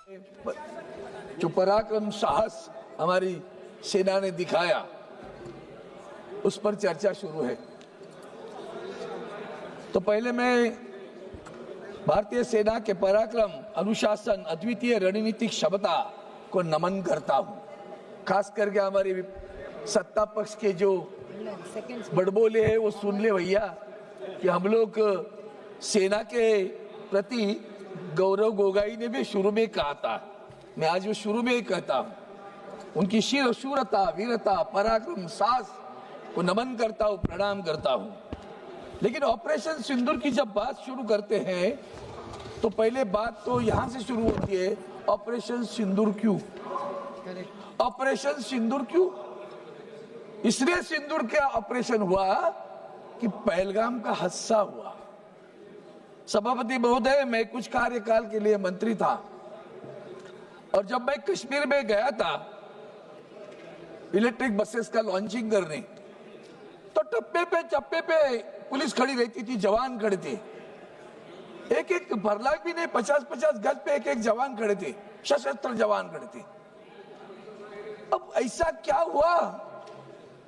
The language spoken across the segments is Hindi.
जो पराक्रम साहस हमारी सेना ने दिखाया उस पर चर्चा शुरू है। तो पहले मैं भारतीय सेना के पराक्रम, अनुशासन, अद्वितीय रणनीतिक क्षमता को नमन करता हूं। खास करके हमारे सत्ता पक्ष के जो बड़बोले हैं वो सुन ले भैया कि हम लोग सेना के प्रति गौरव गोगाई ने भी शुरू में कहा था, मैं आज वो शुरू में ही कहता हूं, उनकी शूरता, वीरता, पराक्रम, साहस को नमन करता हूं, प्रणाम करता हूं। लेकिन ऑपरेशन सिंदूर की जब बात शुरू करते हैं तो पहले बात तो यहां से शुरू होती है, ऑपरेशन सिंदूर क्यों? ऑपरेशन सिंदूर क्यों? इसलिए सिंदूर का ऑपरेशन हुआ कि पहलगाम का हादसा हुआ। सभापति महोदय, मैं कुछ कार्यकाल के लिए मंत्री था और जब मैं कश्मीर में गया था इलेक्ट्रिक बसेस का लॉन्चिंग करने, तो चप्पे पे पुलिस खड़ी रहती थी, जवान खड़े थे, एक फरलांग भी नहीं, 50-50 गज पे एक जवान खड़े थे, सशस्त्र जवान खड़े थे। अब ऐसा क्या हुआ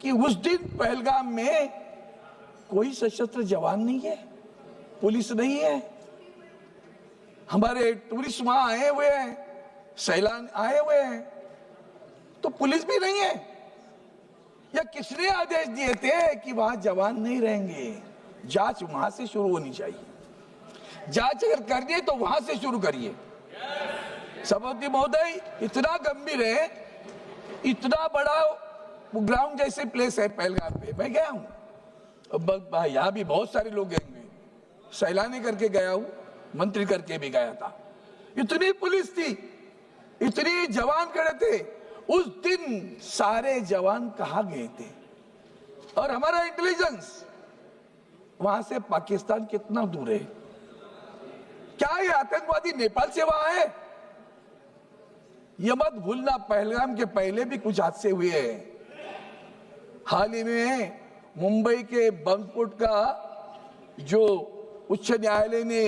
कि उस दिन पहलगाम में कोई सशस्त्र जवान नहीं है, पुलिस नहीं है, हमारे टूरिस्ट वहां आए हुए हैं, सैलान आए हुए हैं, तो पुलिस भी नहीं है। या किसने आदेश दिए थे कि वहां जवान नहीं रहेंगे? जांच वहां से शुरू होनी चाहिए। जांच अगर करनी है तो वहां से शुरू करिए। सभापति महोदय, इतना गंभीर है, इतना बड़ा ग्राउंड जैसे प्लेस है पहलगाम पे, मैं गया हूं, यहाँ भी बहुत सारे लोग गए हुए, सैलानी करके गया हूं, मंत्री करके भी गया था। इतनी पुलिस थी, इतनी जवान खड़े थे। उस दिन सारे जवान कहां गए थे? और हमारा इंटेलिजेंस वहां से पाकिस्तान कितना दूर है? क्या ये आतंकवादी नेपाल से वहां है? ये मत भूलना, पहलगाम के पहले भी कुछ हादसे हुए हैं। हाल ही में मुंबई के बम स्फोट का जो उच्च न्यायालय ने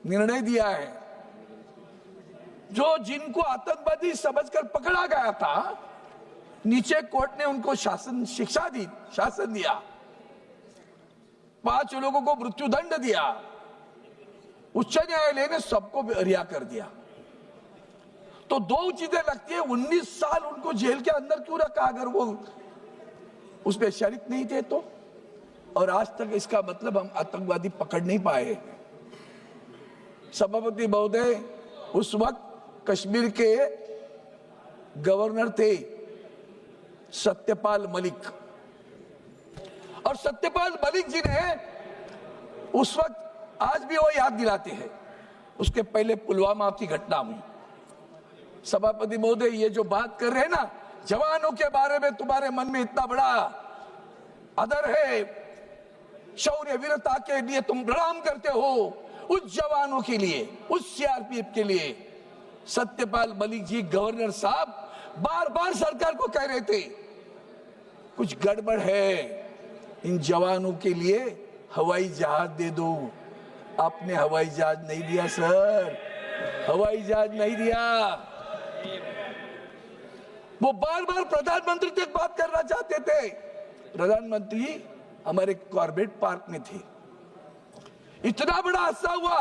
निर्णय दिया है, जो जिनको आतंकवादी समझकर पकड़ा गया था, नीचे कोर्ट ने उनको शिक्षा दी, शासन दिया, 5 लोगों को मृत्युदंड दिया, उच्च न्यायालय ने सबको रिहा कर दिया। तो 2 चीजें लगती है, 19 साल उनको जेल के अंदर क्यों रखा अगर वो उसमें शरीक नहीं थे तो? और आज तक इसका मतलब हम आतंकवादी पकड़ नहीं पाए। सभापति महोदय, उस वक्त कश्मीर के गवर्नर थे सत्यपाल मलिक, और सत्यपाल मलिक जी ने उस वक्त, आज भी वो याद दिलाते हैं, उसके पहले पुलवामा की घटना हुई। सभापति महोदय, ये जो बात कर रहे हैं ना, जवानों के बारे में तुम्हारे मन में इतना बड़ा आदर है, शौर्य वीरता के लिए तुम प्रणाम करते हो, उस जवानों के लिए, उस सीआरपीएफ के लिए सत्यपाल मलिक जी गवर्नर साहब बार बार सरकार को कह रहे थे कुछ गड़बड़ है, इन जवानों के लिए हवाई जहाज दे दो। आपने हवाई जहाज नहीं दिया सर, हवाई जहाज नहीं दिया। वो बार बार प्रधानमंत्री तक बात करना चाहते थे। प्रधानमंत्री हमारे कॉर्बेट पार्क में थे, इतना बड़ा हादसा हुआ,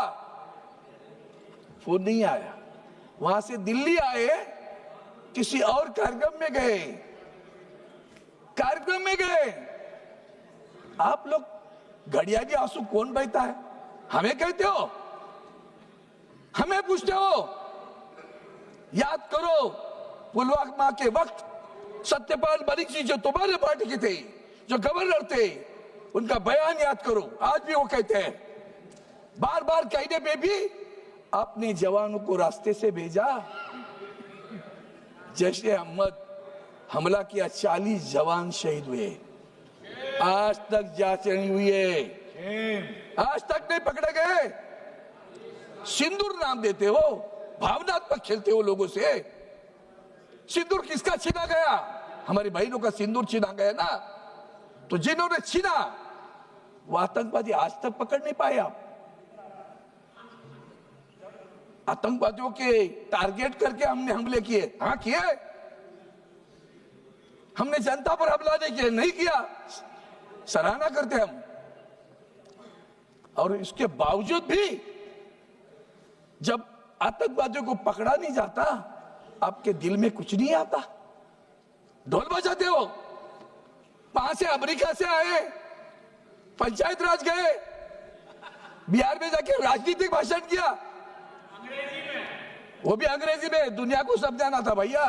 फोन नहीं आया। वहां से दिल्ली आए, किसी और कार्यक्रम में गए, आप लोग घड़ियाली आंसू कौन बहता है? हमें कहते हो, हमें पूछते हो? याद करो, पुलवामा के वक्त सत्यपाल मलिक जी जो तुम्हारे पार्टी के थे, जो गवर्नर थे, उनका बयान याद करो। आज भी वो कहते हैं, बार बार कहने पे भी आपने जवानों को रास्ते से भेजा। जैश ए मोहम्मद हमला किया, 40 जवान शहीद हुए, आज तक जांच नहीं हुई है, आज तक नहीं पकड़े गए। सिंदूर नाम देते हो, भावनात्मक खेलते हो लोगों से। सिंदूर किसका छीना गया? हमारी बहनों का सिंदूर छीना गया ना। तो जिन्होंने छीना वो आतंकवादी आज तक पकड़ नहीं पाए। आतंकवादियों के टारगेट करके हमने हमले किए? हाँ किए। हमने जनता पर हमला नहीं किया, नहीं किया, सराहना करते हम। और इसके बावजूद भी जब आतंकवादियों को पकड़ा नहीं जाता, आपके दिल में कुछ नहीं आता, ढोल बजाते हो। वहां से अमेरिका से आए, पंचायत राज गए, बिहार में जाके राजनीतिक भाषण किया, वो भी अंग्रेजी में, दुनिया को समझाना था भैया।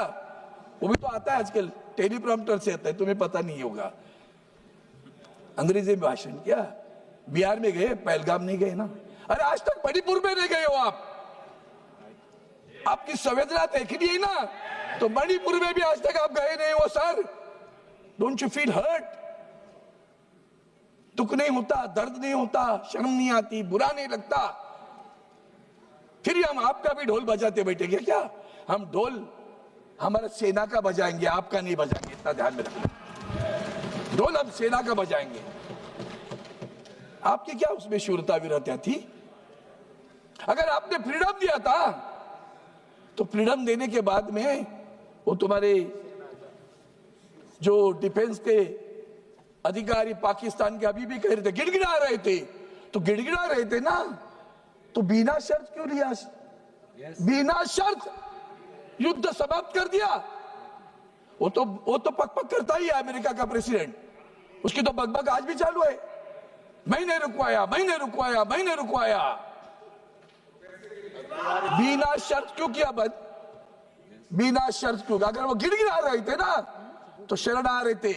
वो भी तो आता है आजकल, टेलीप्रॉम्प्टर से आता है, तुम्हें पता नहीं होगा। अंग्रेजी में भाषण किया, बिहार में गए, पहलगाम नहीं गए ना। अरे आज तक मणिपुर में नहीं गए हो आप, आपकी संवेदना देखनी है ना, तो मणिपुर में भी आज तक आप गए नहीं हो sir. Don't you feel hurt? दुख नहीं होता, दर्द नहीं होता, शर्म नहीं आती, बुरा नहीं लगता? फिर हम आपका भी ढोल बजाते बैठेंगे क्या? हम ढोल हमारे सेना का बजाएंगे, आपका नहीं बजाएंगे, इतना ध्यान में रखना। ढोल हम सेना का बजाएंगे। आपकी क्या उसमें शूरता वीरता थी? अगर आपने फ्रीडम दिया था, तो फ्रीडम देने के बाद में वो तुम्हारे जो डिफेंस के अधिकारी पाकिस्तान के अभी भी कह रहे थे, गिड़गिड़ा रहे थे, तो गिड़गिड़ा रहे थे ना, तो बिना शर्त क्यों लिया? बिना शर्त युद्ध समाप्त कर दिया। वो तो पक करता ही है अमेरिका का प्रेसिडेंट, उसकी तो बकबक आज भी चालू है। मैंने रुकवाया, मैंने रुकवाया, मैंने रुकवाया। बिना शर्त क्यों किया बंद? बिना शर्त क्यों? अगर वो गिड़गिड़ा रहे थे ना, तो शरण आ रहे थे।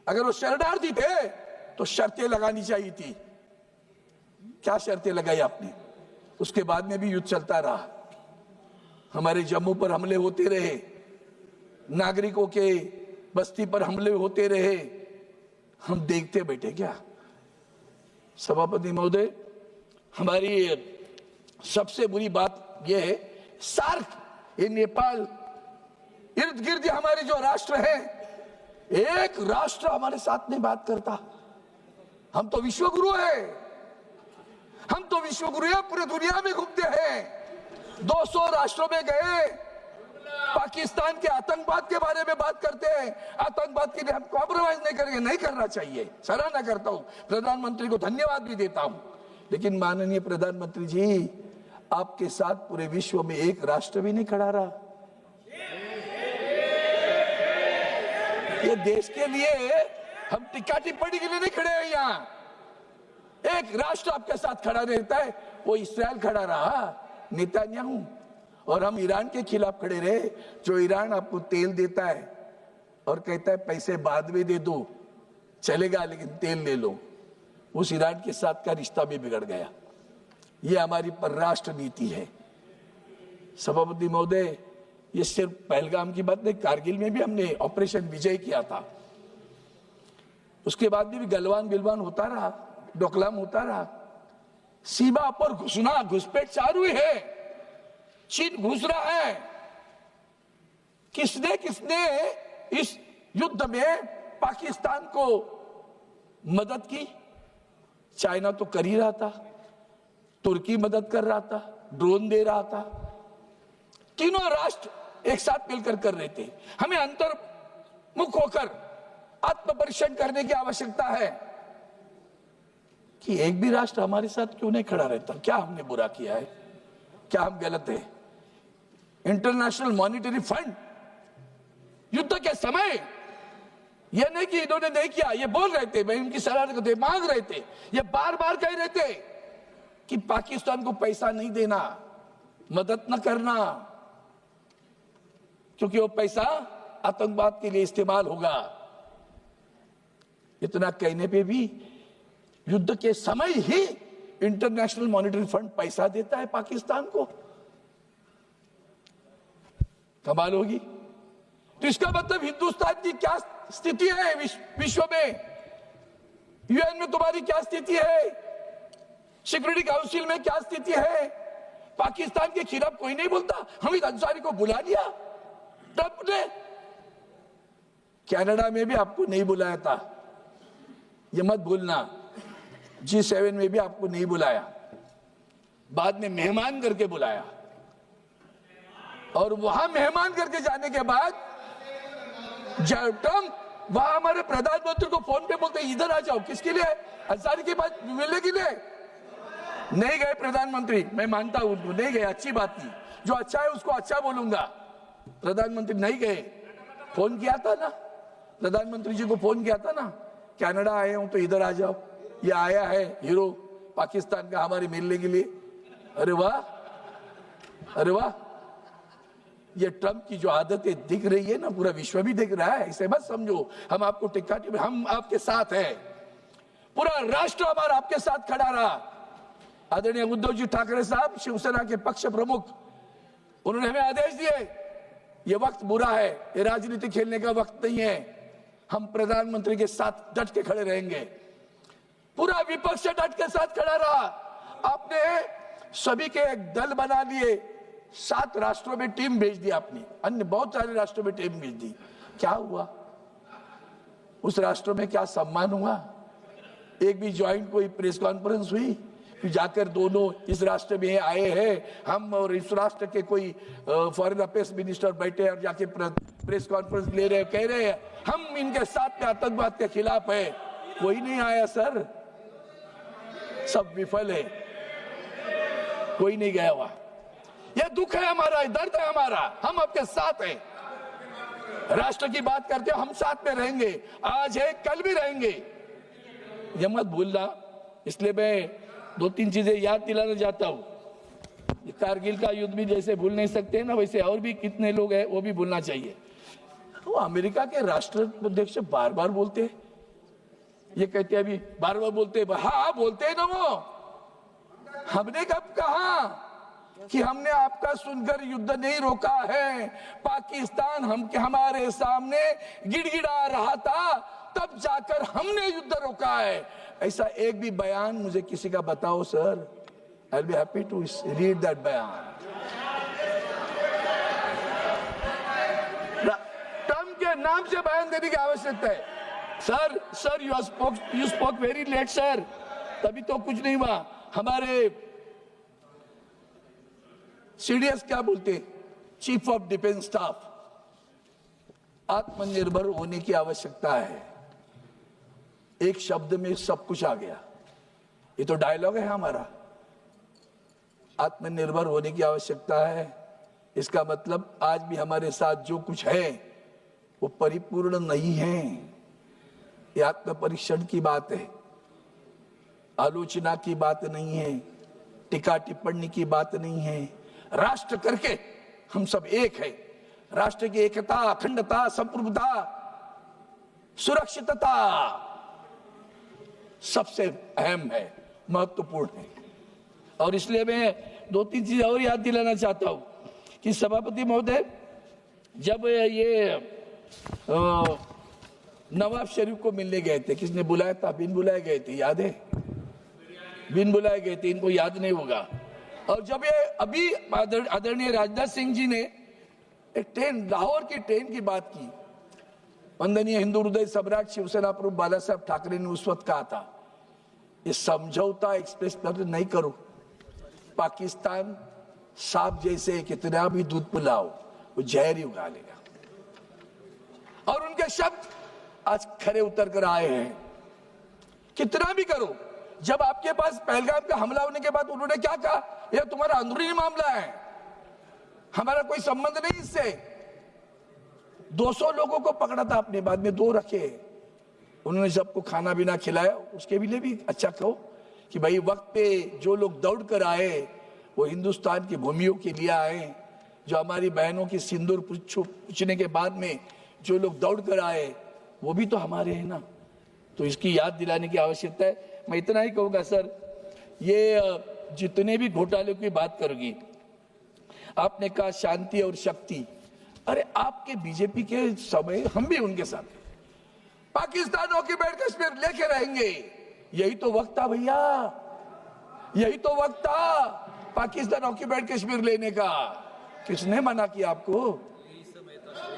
अगर वो शरणार्थी थे तो शर्तें लगानी चाहिए थी। क्या शर्तें लगाई आपने? उसके बाद में भी युद्ध चलता रहा, हमारे जम्मू पर हमले होते रहे, नागरिकों के बस्ती पर हमले होते रहे, हम देखते बैठे क्या? सभापति महोदय, हमारी सबसे बुरी बात यह है, सार्क, ये नेपाल, इर्द गिर्द हमारे जो राष्ट्र हैं, एक राष्ट्र हमारे साथ नहीं बात करता। हम तो विश्वगुरु हैं, हम तो विश्वगुरु हैं, पूरे दुनिया में घूमते हैं, 200 राष्ट्रों में गए, पाकिस्तान के आतंकवाद के बारे में बात करते हैं। आतंकवाद के लिए हम कॉम्प्रोमाइज नहीं करेंगे, नहीं करना चाहिए, सराहना करता हूं, प्रधानमंत्री को धन्यवाद भी देता हूं। लेकिन माननीय प्रधानमंत्री जी, आपके साथ पूरे विश्व में एक राष्ट्र भी नहीं खड़ा रहा। ये देश के लिए हम टिक्का टिप्पणी के लिए नहीं खड़े हैं यहाँ। एक राष्ट्र आपके साथ खड़ा रहता है, वो इस्राएल खड़ा रहा, नेतन्याहू। और हम ईरान के खिलाफ खड़े रहे, जो ईरान आपको तेल देता है और कहता है पैसे बाद में दे दो, चलेगा लेकिन तेल ले लो। उस ईरान के साथ का रिश्ता भी बिगड़ गया। ये हमारी परराष्ट्र नीति है। सभापति महोदय, ये सिर्फ पहलगाम की बात नहीं, कारगिल में भी हमने ऑपरेशन विजय किया था। उसके बाद भी गलवान बिलवान होता रहा, डोकलाम होता रहा। सीमा पर घुसना, घुसपैठ चालू है, चीन घुस रहा है। किसने किसने इस युद्ध में पाकिस्तान को मदद की? चाइना तो कर ही रहा था, तुर्की मदद कर रहा था, ड्रोन दे रहा था, तीनों राष्ट्र एक साथ मिलकर कर रहे थे। हमें अंतर्मुख होकर आत्मपरीक्षण करने की आवश्यकता है कि एक भी राष्ट्र हमारे साथ क्यों नहीं खड़ा रहता। क्या हमने बुरा किया है? क्या हम गलत है? इंटरनेशनल मॉनिटरी फंड युद्ध के समय, यह नहीं कि इन्होंने नहीं किया, ये बोल रहे थे, मैं उनकी सराहना करते, मांग रहे थे, ये बार बार कह रहे थे कि पाकिस्तान को पैसा नहीं देना, मदद न करना, क्योंकि वो पैसा आतंकवाद के लिए इस्तेमाल होगा। इतना कहने पे भी युद्ध के समय ही इंटरनेशनल मॉनिटरी फंड पैसा देता है पाकिस्तान को। कमाल होगी। तो इसका मतलब हिंदुस्तान की क्या स्थिति है विश्व में? यूएन में तुम्हारी क्या स्थिति है? सिक्योरिटी काउंसिल में क्या स्थिति है? पाकिस्तान के खिलाफ कोई नहीं बोलता। हमीद अंसारी को बुला लिया ट्रंप ने, कनाडा में भी आपको नहीं बुलाया था, ये मत भूलना। G7 में भी आपको नहीं बुलाया। बाद में मेहमान करके बुलाया, और वहां मेहमान करके जाने के बाद जब ट्रम्प वहां हमारे प्रधानमंत्री को फोन पे बोलते इधर आ जाओ, किसके लिए? अंसारी की बात मिलने के लिए नहीं गए प्रधानमंत्री। मैं मानता हूं उनको, नहीं गए, अच्छी बात थी, जो अच्छा है उसको अच्छा बोलूंगा। प्रधानमंत्री नहीं गए। फोन किया था ना, प्रधानमंत्री जी को फोन किया था ना, कनाडा आए हूं तो इधर आ जाओ, ये आया है हीरो पाकिस्तान का हमारे मिलने के लिए। अरे वाह, अरे वाह, ये ट्रम्प की जो आदतें दिख रही है ना, पूरा विश्व भी दिख रहा है। इसे मत समझो हम आपको टिक्का, हम आपके साथ हैं, पूरा राष्ट्र हमारा आपके साथ खड़ा रहा। आदरणीय उद्धव जी ठाकरे साहब, शिवसेना के पक्ष प्रमुख, उन्होंने हमें आदेश दिए, ये वक्त बुरा है, ये राजनीति खेलने का वक्त नहीं है, हम प्रधानमंत्री के साथ डट के खड़े रहेंगे। पूरा विपक्ष डट के साथ खड़ा रहा। आपने सभी के एक दल बना लिए, 7 राष्ट्रों में टीम भेज दी आपने, अन्य बहुत सारे राष्ट्रों में टीम भेज दी। क्या हुआ उस राष्ट्रों में? क्या सम्मान हुआ? एक भी ज्वाइंट कोई प्रेस कॉन्फ्रेंस हुई कि जाकर दोनों इस राष्ट्र में आए हैं हम, और इस राष्ट्र के कोई फॉरेन अफेयर्स मिनिस्टर बैठे और जाके प्रेस कॉन्फ्रेंस ले रहे, कह रहे हैं हम इनके साथ में आतंकवाद के खिलाफ है? कोई नहीं आया सर, सब विफल है, कोई नहीं गया हुआ। यह दुख है हमारा, दर्द है हमारा, हम आपके साथ हैं। राष्ट्र की बात करते हो, हम साथ में रहेंगे, आज है कल भी रहेंगे, ये मत भूलना। इसलिए मैं 2-3 चीजें याद दिलाना चाहता हूं। कारगिल का युद्ध भी जैसे भूल नहीं सकते ना, वैसे और भी कितने लोग हैं वो भी भूलना चाहिए। वो अमेरिका के राष्ट्राध्यक्ष बार बार बोलते हैं, ये कहते हैं अभी बार बार बोलते हैं, हाँ बोलते हैं ना, वो हमने कब कहा कि हमने आपका सुनकर युद्ध नहीं रोका है? पाकिस्तान हमारे सामने गिड़गिड़ा रहा था, तब जाकर हमने युद्ध रोका है। ऐसा एक भी बयान मुझे किसी का बताओ sir, I will be happy to read that बयान। ट्रम्प के नाम से बयान देने की आवश्यकता है। Sir you spoke very late sir, तभी तो कुछ नहीं हुआ। हमारे सीडीएस क्या बोलते, चीफ ऑफ डिफेंस स्टाफ, आत्मनिर्भर होने की आवश्यकता है। एक शब्द में सब कुछ आ गया, ये तो डायलॉग है हमारा। आत्मनिर्भर होने की आवश्यकता है, इसका मतलब आज भी हमारे साथ जो कुछ है वो परिपूर्ण नहीं है। ये आत्मपरीक्षण की बात है, आलोचना की बात नहीं है, टीका टिप्पणी की बात नहीं है। राष्ट्र करके हम सब एक है। राष्ट्र की एकता, अखंडता, संप्रभुता, सुरक्षितता सबसे अहम है, महत्वपूर्ण है। और इसलिए मैं 2-3 चीज और याद दिलाना चाहता हूं कि सभापति महोदय, जब ये नवाज शरीफ को मिलने गए थे, किसने बुलाया था? बिन बुलाए गए थे, याद है? बिन बुलाए गए थे, इनको याद नहीं होगा। और जब ये अभी आदरणीय राजनाथ सिंह जी ने एक ट्रेन, लाहौर की ट्रेन की बात की, वंदनीय हिंदू हृदय सम्राट शिवसेना प्रमुख बाला साहब ठाकरे ने उस वक्त कहा था, ये समझौता एक्सप्रेस पर नहीं करो, पाकिस्तान सांप जैसे कितना भी दूध पिलाओ वो जहर ही उगा लेगा। और उनके शब्द आज खरे उतर कर आए हैं। कितना भी करो, जब आपके पास पहलगाम का हमला होने के बाद उन्होंने क्या कहा, यह तुम्हारा अंदरूनी मामला है, हमारा कोई संबंध नहीं इससे। 200 लोगों को पकड़ा था आपने, बाद में 2 रखे। उन्होंने सबको खाना पीना खिलाया, उसके लिए भी अच्छा कहो कि भाई वक्त पे जो लोग दौड़ कर आए वो हिंदुस्तान की भूमियों के लिए आए। जो हमारी बहनों की सिंदूर पूछने के बाद में जो लोग दौड़ कर आए वो भी तो हमारे हैं ना, तो इसकी याद दिलाने की आवश्यकता है। मैं इतना ही कहूँगा सर, ये जितने भी घोटाले की बात करोगी, आपने कहा शांति और शक्ति, अरे आपके बीजेपी के समय हम भी उनके साथ, पाकिस्तान ऑक्युपाइड कश्मीर लेके रहेंगे, यही तो वक्त था भैया, यही तो वक्त था पाकिस्तान ऑक्युपाइड कश्मीर लेने का। किसने मना किया आपको?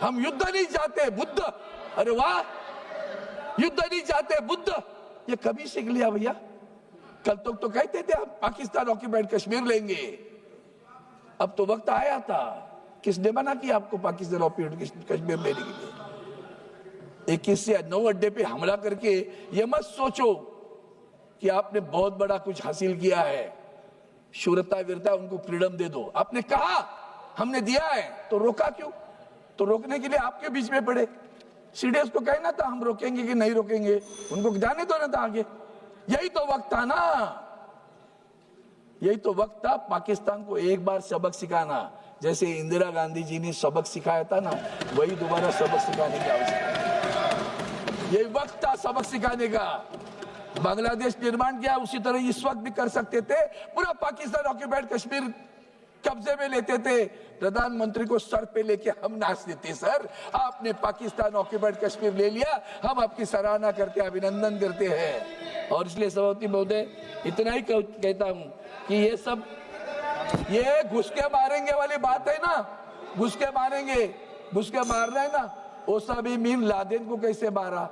हम युद्ध नहीं चाहते, बुद्ध, अरे वाह, युद्ध नहीं चाहते बुद्ध, ये कभी सीख लिया भैया? कल तो कहते थे हम पाकिस्तान ऑक्यूपाइड कश्मीर लेंगे। अब तो वक्त आया था। किसने मना किया आपको पाकिस्तान ऑक्यूपाइड कश्मीर लेने के लिए? 21 से 9 अड्डे पे हमला करके ये मत सोचो कि आपने बहुत बड़ा कुछ हासिल किया है। शूरता वीरता उनको फ्रीडम दे दो। आपने कहा हमने दिया है तो रोका क्यों? तो रोकने के लिए आपके बीच में पड़े। सीडीएस को कहना था हम रोकेंगे कि नहीं रोकेंगे, उनको जाने दो ना था आगे। यही तो वक्त था ना, यही तो वक्त था पाकिस्तान को एक बार सबक सिखाना। जैसे इंदिरा गांधी जी ने सबक सिखाया था ना, वही दोबारा सबक सिखाने की आवश्यकता है। यही वक्त था सबक सिखाने का। बांग्लादेश निर्माण किया, उसी तरह इस वक्त भी कर सकते थे। पूरा पाकिस्तान ऑक्यूपाइड कश्मीर कब्जे में लेते थे, प्रधानमंत्री को सर पे लेके हम नाचते थे। सर आपने पाकिस्तान ऑक्यूपाइड कश्मीर ले लिया, हम आपकी सराहना करते हैं, अभिनंदन करते हैं। और इसलिए सभापति महोदय इतना ही कहता हूं कि ये सब ये घुस के मारेंगे वाली बात है ना, घुस के मारेंगे, घुस के मारना है ना। ओसामा बिन लादेन को कैसे मारा,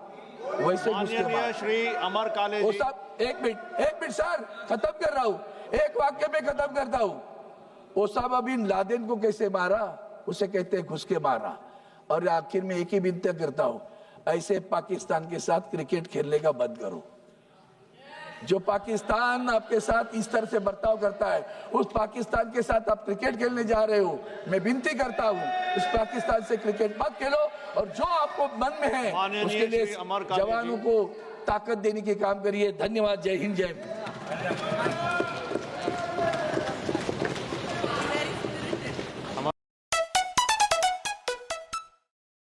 वैसे घुस के मारा। श्री अमर काले जी, एक मिनट सर, खत्म कर रहा हूं, एक वाक्य में खत्म करता हूं। ओसामा बिन लादेन को कैसे मारा, उसे कहते हैं घुस के मारा। और आखिर में एक ही विनती करता हूं, ऐसे पाकिस्तान के साथ क्रिकेट खेलने का बंद करो। जो पाकिस्तान आपके साथ इस तरह से बर्ताव करता है, उस पाकिस्तान के साथ आप क्रिकेट खेलने जा रहे हो। मैं विनती करता हूं उस पाकिस्तान से क्रिकेट मत खेलो, और जो आपको मन में है उसके लिए जवानों को ताकत देने के काम करिए। धन्यवाद। जय हिंद, जय